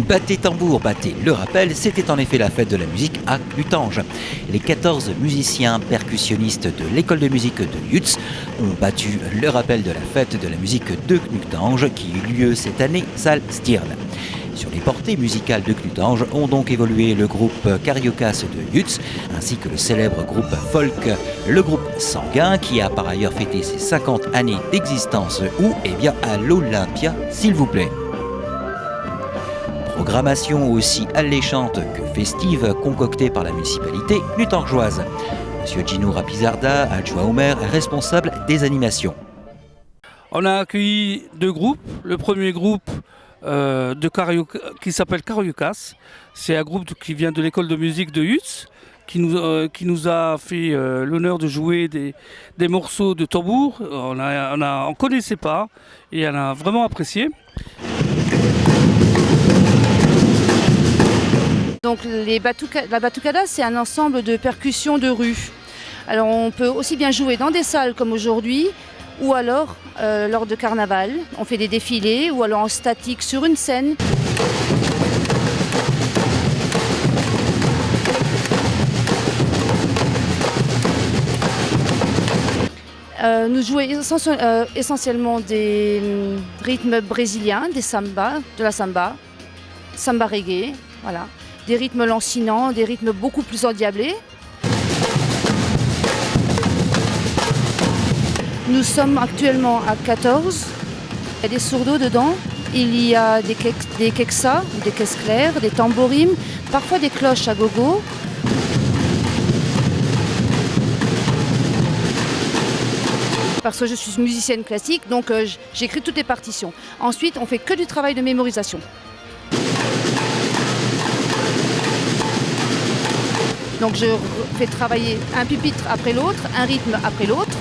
Battez tambour, battez le rappel, c'était en effet la fête de la musique à Clutange. Les 14 musiciens percussionnistes de l'école de musique de Yutz ont battu le rappel de la fête de la musique de Clutange qui eut lieu cette année, salle Stirn. Sur les portées musicales de Clutange ont donc évolué le groupe Cariokas de Yutz, ainsi que le célèbre groupe folk, le groupe Sanguin, qui a par ailleurs fêté ses 50 années d'existence, où, à l'Olympia, s'il vous plaît. Programmation aussi alléchante que festive concoctée par la municipalité clutangeoise. Monsieur Gino Rapizarda, adjoint au maire, responsable des animations. On a accueilli 2 groupes. Le premier groupe qui s'appelle Cariokas. C'est un groupe qui vient de l'école de musique de Yutz, qui nous a fait l'honneur de jouer des morceaux de tambour. On ne connaissait pas et on a vraiment apprécié. Donc la batucada, c'est un ensemble de percussions de rue. Alors on peut aussi bien jouer dans des salles comme aujourd'hui, ou alors lors de carnaval. On fait des défilés, ou alors en statique sur une scène. Nous jouons essentiellement des rythmes brésiliens, de la samba reggae, voilà. Des rythmes lancinants, des rythmes beaucoup plus endiablés. Nous sommes actuellement à 14. Il y a des sourdos dedans. Il y a des keksa, des caisses claires, des tambourines, parfois des cloches à gogo. Parce que je suis musicienne classique, donc j'écris toutes les partitions. Ensuite, on fait que du travail de mémorisation. Donc je fais travailler un pupitre après l'autre, un rythme après l'autre.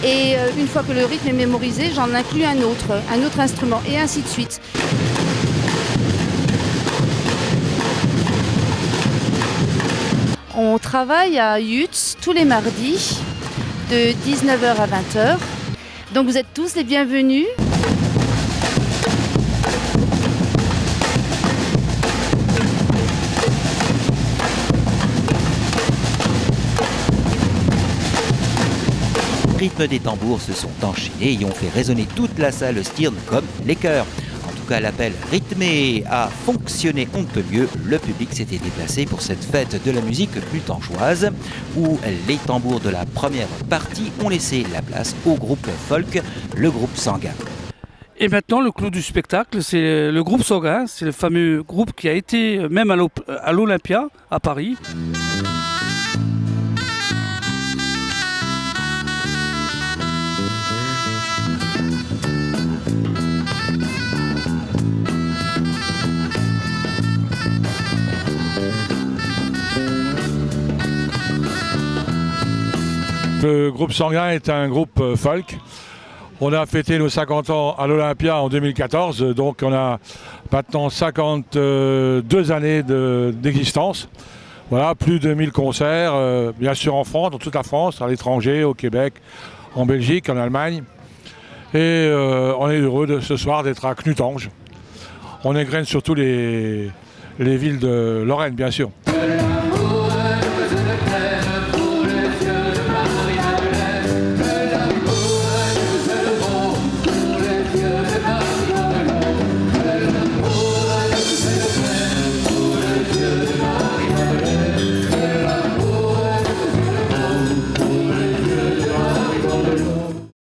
Et une fois que le rythme est mémorisé, j'en inclus un autre instrument, et ainsi de suite. On travaille à Yutz tous les mardis, de 19h à 20h. Donc vous êtes tous les bienvenus. Les rythmes des tambours se sont enchaînés et ont fait résonner toute la salle Stirn comme les chœurs. En tout cas, l'appel rythmé a fonctionné on ne peut mieux. Le public s'était déplacé pour cette fête de la musique clutangeoise où les tambours de la première partie ont laissé la place au groupe folk, le groupe Sanguin. Et maintenant, le clou du spectacle, c'est le groupe Sanguin. C'est le fameux groupe qui a été même à l'Olympia, à Paris. Le groupe Sanguin est un groupe folk. On a fêté nos 50 ans à l'Olympia en 2014, donc on a maintenant 52 années d'existence. Voilà, plus de 1000 concerts, bien sûr en France, dans toute la France, à l'étranger, au Québec, en Belgique, en Allemagne. Et on est heureux ce soir d'être à Clutange. On égrène surtout les villes de Lorraine, bien sûr.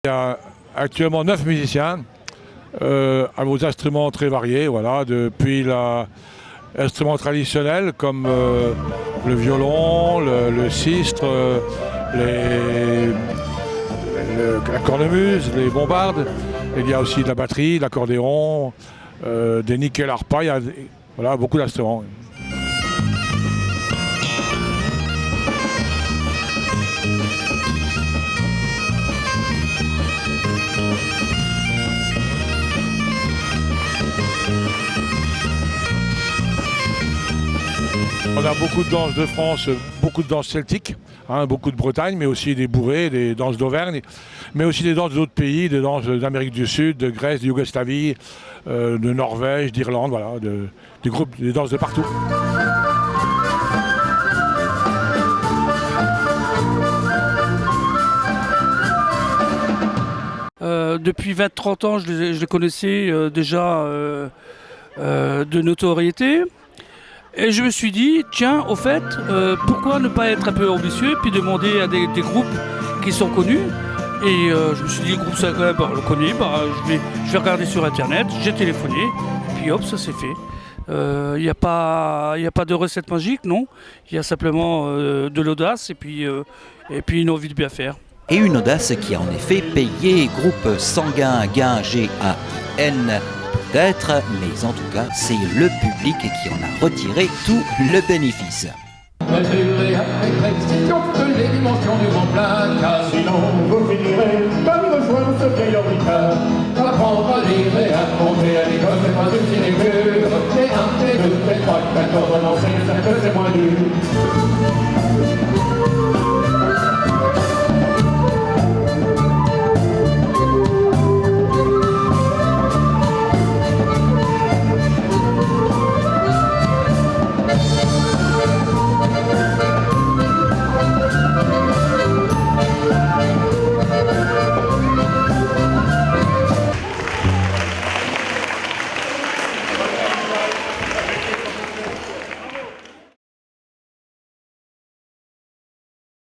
Il y a actuellement 9 musiciens à vos instruments très variés, voilà, depuis l'instrument traditionnel comme le violon, le sistre, la cornemuse, les bombardes. Il y a aussi de la batterie, de l'accordéon, des nickel harpas, il y a voilà, beaucoup d'instruments. On a beaucoup de danses de France, beaucoup de danses celtiques, beaucoup de Bretagne, mais aussi des bourrées, des danses d'Auvergne, mais aussi des danses d'autres pays, des danses d'Amérique du Sud, de Grèce, de Yougoslavie, de Norvège, d'Irlande, voilà, des groupes, des danses de partout. Depuis 20-30 ans, je les connaissais déjà de notoriété. Et je me suis dit, tiens, au fait, pourquoi ne pas être un peu ambitieux puis demander à des groupes qui sont connus. Et je me suis dit, le groupe Saga, on le connaît, je vais regarder sur Internet, j'ai téléphoné, puis hop, ça s'est fait. Il n'y a pas de recette magique, non. Il y a simplement de l'audace et puis une envie de bien faire. Et une audace qui a en effet payé. Groupe sanguin, gain, G-A-I-N peut-être, mais en tout cas, c'est le public qui en a retiré tout le bénéfice. Mesurez avec précision que les dimensions du grand plat, car sinon vous finirez par rejoindre ce vieil orbitaire. Apprendre à lire et à compter à l'école, c'est pas une sinecure. C'est 1, c'est 2, c'est 3, 14, on enseigne 5, c'est moins dur.